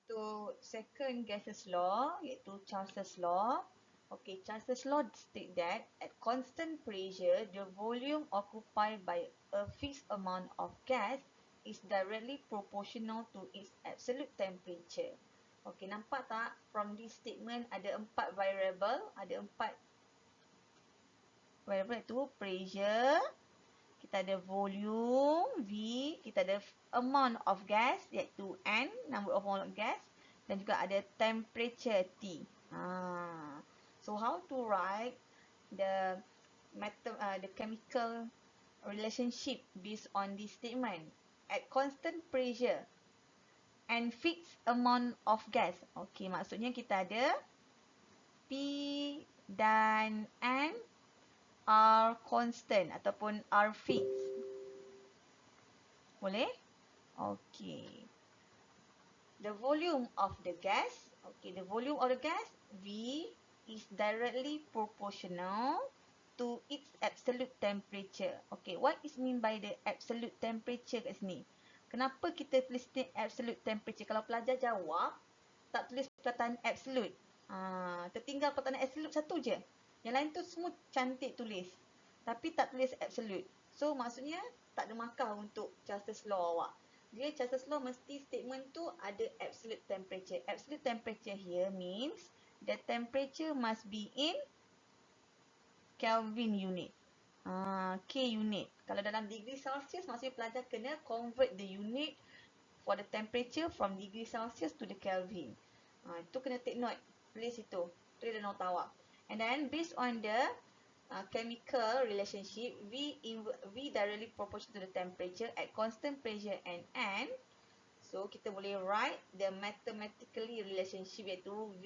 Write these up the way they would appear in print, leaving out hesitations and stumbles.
Untuk second gaseous law, iaitu Charles' law. Okay, Charles' law state that at constant pressure, the volume occupied by a fixed amount of gas is directly proportional to its absolute temperature. Okay, nampak tak? From this statement ada 4 variable, ada 4 variable iaitu pressure, kita ada volume V, kita ada amount of gas iaitu N, number of mole of gas, dan juga ada temperature T. So how to write the chemical relationship based on this statement? At constant pressure and fixed amount of gas. Okey, maksudnya kita ada P dan N are constant ataupun are fixed. Boleh? Okey. The volume of the gas, the volume of the gas V is directly proportional to its absolute temperature. Okay, what is mean by the absolute temperature kat sini? Kenapa kita tulis ni absolute temperature? Kalau pelajar jawab, tak tulis perkataan absolute. Tertinggal perkataan absolute satu je. Yang lain tu semua cantik tulis. Tapi tak tulis absolute. So, maksudnya tak ada markah untuk Charles' law awak. Dia Charles' law mesti statement tu ada absolute temperature. Absolute temperature here means the temperature must be in Kelvin unit. K unit. Kalau dalam degree Celsius, maksudnya pelajar kena convert the unit for the temperature from degree Celsius to the Kelvin. Itu kena take note. Tulis itu. Tulis dalam nota awak. And then based on the chemical relationship, V directly proportional to the temperature at constant pressure and N. So, kita boleh write the mathematically relationship iaitu V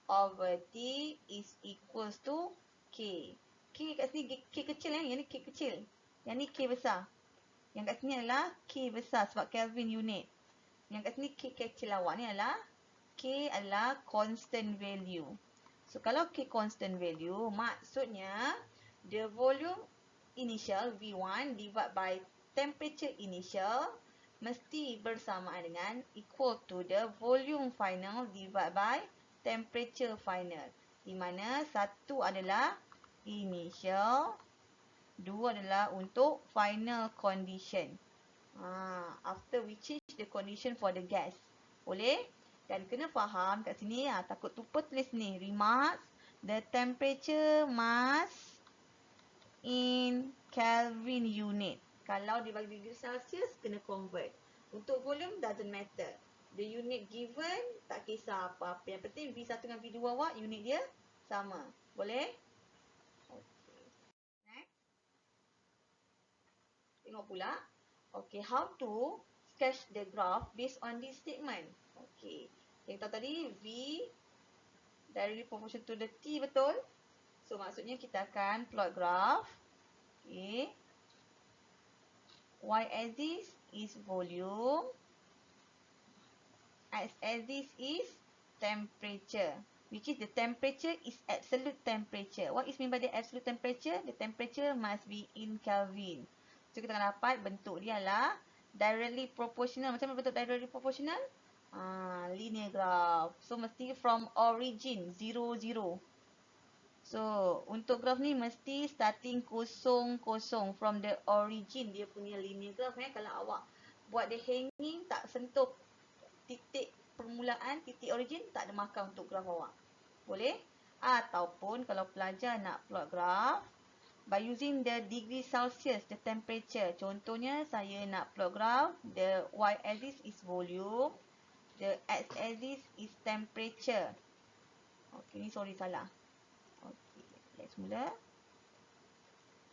over T is equals to K. K kat sini K kecil yang ni K kecil. Yang ni K besar. Yang kat sini adalah K besar sebab Kelvin unit. Yang kat sini K kecil awak ni adalah K adalah constant value. So, kalau K constant value, maksudnya the volume initial V1 divided by temperature initial mesti bersamaan dengan equal to the volume final divided by temperature final. Di mana satu adalah initial, dua adalah untuk final condition. After we change the condition for the gas. Boleh? Dan kena faham kat sini, takut lupa tulis ni. Remarks, the temperature must in Kelvin unit. Kalau dibagi degree Celsius, kena convert. Untuk volume, doesn't matter. The unit given, tak kisah apa-apa. Yang penting V1 dengan V2 awak, unit dia sama. Boleh? Okay. Next. Tengok pula. Okay, how to sketch the graph based on this statement. Okay. Yang tahu tadi, V directly proportional to the T, betul? So, maksudnya kita akan plot graph. Okay. Y-axis is volume. X-axis is temperature. Which is the temperature is absolute temperature. What is mean by the absolute temperature? The temperature must be in Kelvin. So, kita akan dapat bentuk dia adalah directly proportional. Macam mana bentuk directly proportional? Linear graph. So, mesti from origin, 0, 0. So, untuk graph ni mesti starting kosong, kosong. From the origin, dia punya linear graph. Kalau awak buat dia hanging, tak sentuh titik permulaan, titik origin, tak ada markah untuk graph awak. Boleh? Ataupun kalau pelajar nak plot graph, by using the degree Celsius, the temperature. Contohnya, saya nak plot graph, the y-axis is volume. The x-axis is temperature. Okay, ni sorry salah. Okay, let's mula.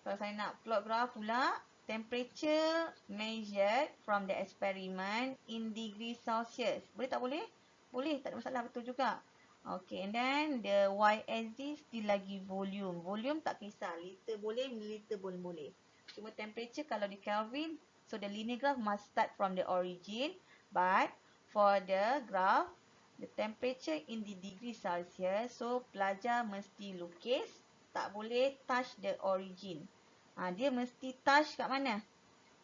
Kalau saya nak plot graph pula, temperature measured from the experiment in degree Celsius. Boleh tak boleh? Boleh, tak ada masalah, betul juga. Okay, and then the y-axis dia lagi volume. Volume tak kisah, liter boleh, mililiter pun boleh. Cuma temperature kalau di Kelvin, so the linear graph must start from the origin, but for the graph, the temperature in the degree Celsius, so pelajar mesti lukis, tak boleh touch the origin. Dia mesti touch kat mana?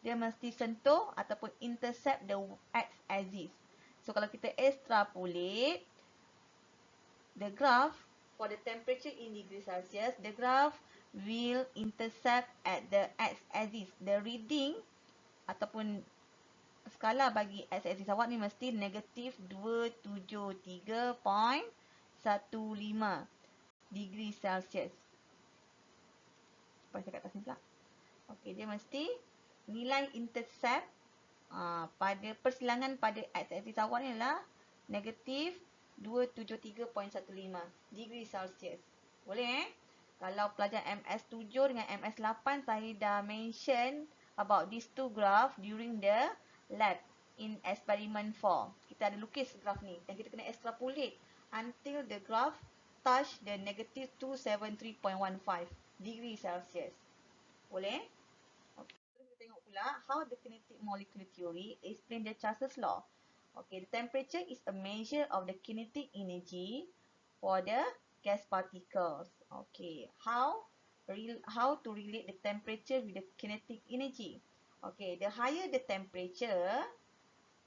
Dia mesti sentuh ataupun intercept the x-axis. So kalau kita extrapolate the graph for the temperature in degree Celsius, the graph will intercept at the x-axis. The reading ataupun skala bagi x-axis awak ni mesti negatif 273.15 degree Celsius. Apa saya kat atas ni pula? Okey, dia mesti nilai intercept pada persilangan pada x-axis awak ni adalah negatif 273.15 degree Celsius. Boleh Kalau pelajar MS7 dengan MS8 saya dah mention about these two graph during the lab in experiment 4. Kita ada lukis graph ni dan kita kena extrapolate until the graph touch the negative 273.15 degree Celsius. Boleh? Okay. Kita tengok pula how the kinetic molecular theory explain the Charles law. Okay, the temperature is a measure of the kinetic energy for the gas particles. Okay, how to relate the temperature with the kinetic energy? Okay, the higher the temperature,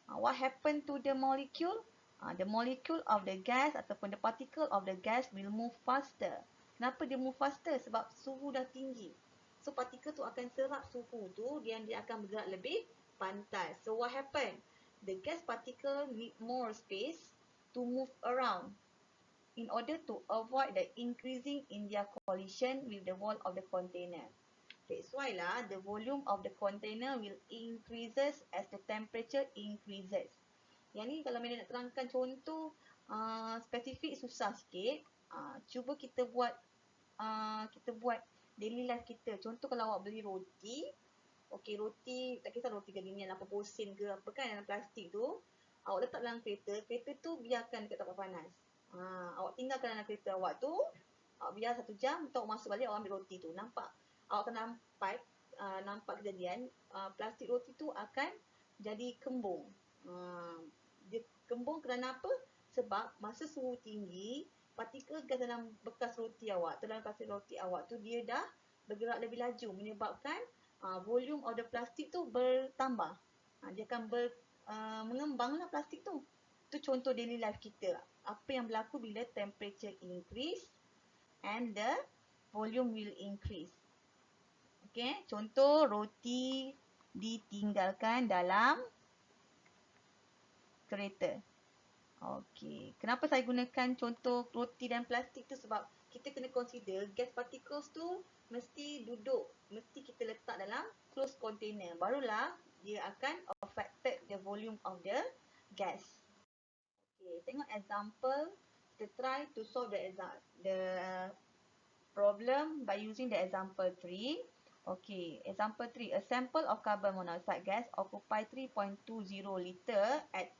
what happened to the molecule? The molecule of the gas ataupun the particle of the gas will move faster. Kenapa dia move faster? Sebab suhu dah tinggi. So particle tu akan serap suhu tu dan dia akan bergerak lebih pantas. So what happened? The gas particle need more space to move around in order to avoid the increasing in their collision with the wall of the container. That's why lah the volume of the container will increases as the temperature increases. Yang ni kalau Mela nak terangkan contoh spesifik susah sikit. Cuba kita buat daily life kita. Contoh kalau awak beli roti. Okey, roti, tak kisah roti gandingan apa posen ke apa kan dalam plastik tu. Awak letak dalam kereta tu biarkan dekat tempat panas. Awak tinggalkan dalam kereta awak tu, awak biar 1 jam, lepas awak masuk balik, awak ambil roti tu. Nampak? Awak akan nampak kejadian, plastik roti tu akan jadi kembung. Dia kembung kerana apa? Sebab masa suhu tinggi, partikel gas dalam bekas roti awak, dalam plastik roti awak tu, dia dah bergerak lebih laju menyebabkan volume of the plastik tu bertambah. Dia akan mengembanglah plastik tu. Itu contoh daily life kita. Apa yang berlaku bila temperature increase and the volume will increase. Okay, contoh roti ditinggalkan dalam kereta. Okay, kenapa saya gunakan contoh roti dan plastik tu? Sebab kita kena consider gas particles tu mesti kita letak dalam closed container. Barulah dia akan affected the volume of the gas. Okay, tengok example. Kita try to solve the problem by using the example 3. Okay, example 3. A sample of carbon monoxide gas occupy 3.20 liter at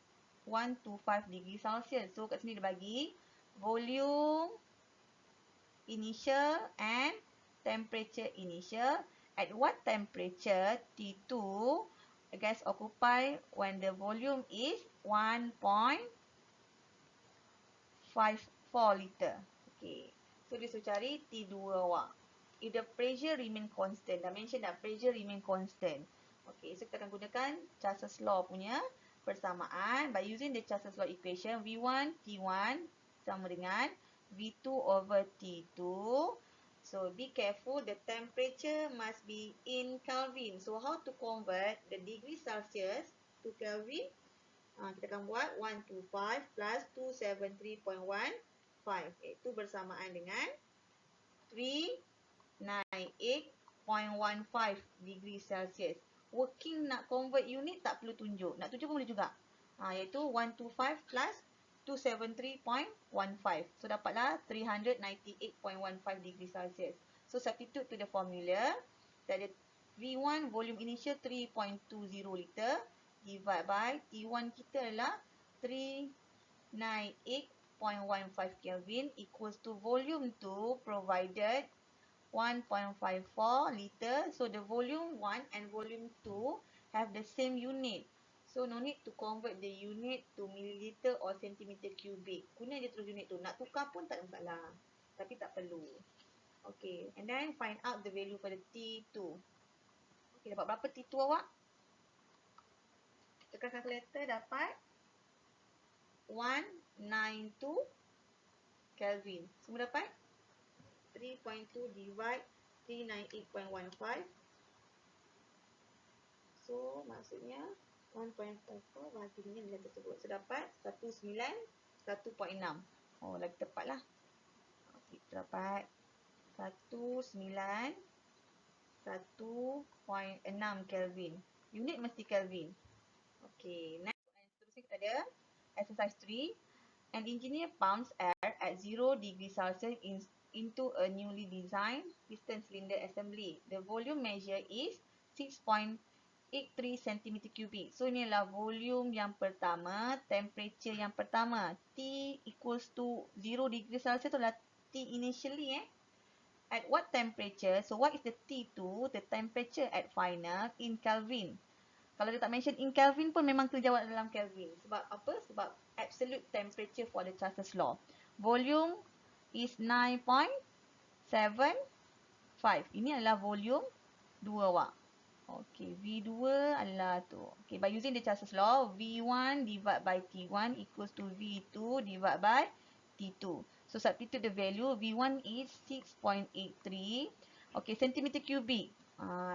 1 to 5 degree Celsius. So kat sini dia bagi volume initial and temperature initial. At what temperature T2 the gas occupy when the volume is 1.54 liter. Okay, so dia suruh cari T2 awak. If the pressure remain constant, dah mention dah pressure remain constant. Okay, so kita akan gunakan Charles law punya persamaan. By using the Charles law equation, V1 T1 sama dengan V2 over T2. So be careful, the temperature must be in Kelvin. So how to convert the degree Celsius to Kelvin? Kita akan buat 125 plus 273.15. Itu bersamaan dengan 398.15 degree Celsius. Working nak convert unit tak perlu tunjuk. Nak tunjuk pun boleh juga. Iaitu 125 plus 273.15. So dapatlah 398.15 degree Celsius. So substitute to the formula. Kita ada V1 volume initial 3.20 liter divide by T1 kita adalah 398.15 Kelvin equals to volume 2 provided 1.54 liter. So the volume 1 and volume 2 have the same unit. So no need to convert the unit to milliliter or centimeter cubic. Guna je terus unit tu. Nak tukar pun tak ada masalah. Tapi tak perlu. Okay. And then find out the value for the T2. Okay. Dapat berapa T2 awak? Tekan calculator dapat Kelvin. Semua dapat? 3.2 divide 398.15. So, maksudnya 1.44 bagi dengan nilai tersebut. So, dapat 191.6. Oh, lagi tepat lah. Okay, kita dapat 191.6 Kelvin. Unit mesti Kelvin. Okay, next. Terusnya kita ada exercise 3. An engineer pumps air at 0 degrees Celsius into a newly designed piston cylinder assembly. The volume measure is 6.83 cm3. So, ini adalah volume yang pertama, temperature yang pertama. T equals to 0 degrees Celsius itulah T initially. At what temperature? So, what is the T2? The temperature at final in Kelvin. Kalau dia tak mention in Kelvin pun memang kena jawab dalam Kelvin. Sebab apa? Sebab absolute temperature for the Charles law. Volume is 9.75. Ini adalah volume 2 awak. Okay, V2 adalah tu. Okay, by using the Charles law, V1 divided by T1 equals to V2 divided by T2. So, substitute the value. V1 is 6.83. Okay, centimeter cubic.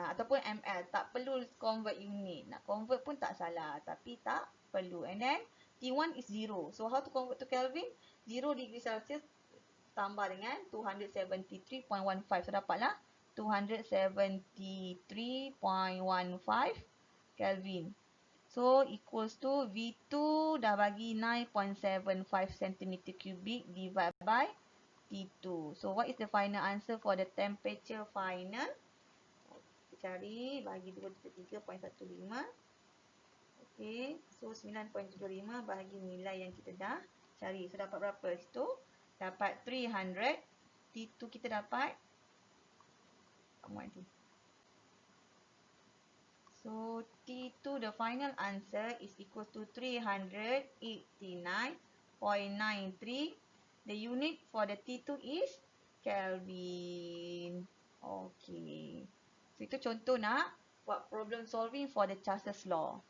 Ataupun ml. Tak perlu convert unit. Nak convert pun tak salah. Tapi tak perlu. And then, T1 is 0. So, how to convert to Kelvin? 0 degree Celsius tambah dengan 273.15. So, dapatlah 273.15 Kelvin. So, equals to V2 dah bagi 9.75 cm3 divided by T2. So, what is the final answer for the temperature final? Kita cari, bagi 2.3.15. Okay, so 9.75 bagi nilai yang kita dah cari. So, dapat berapa situ? Dapat 300. T2 kita dapat. So, T2, the final answer is equal to 389.93. The unit for the T2 is Kelvin. Okay. So, itu contoh nak buat problem solving for the Charles law.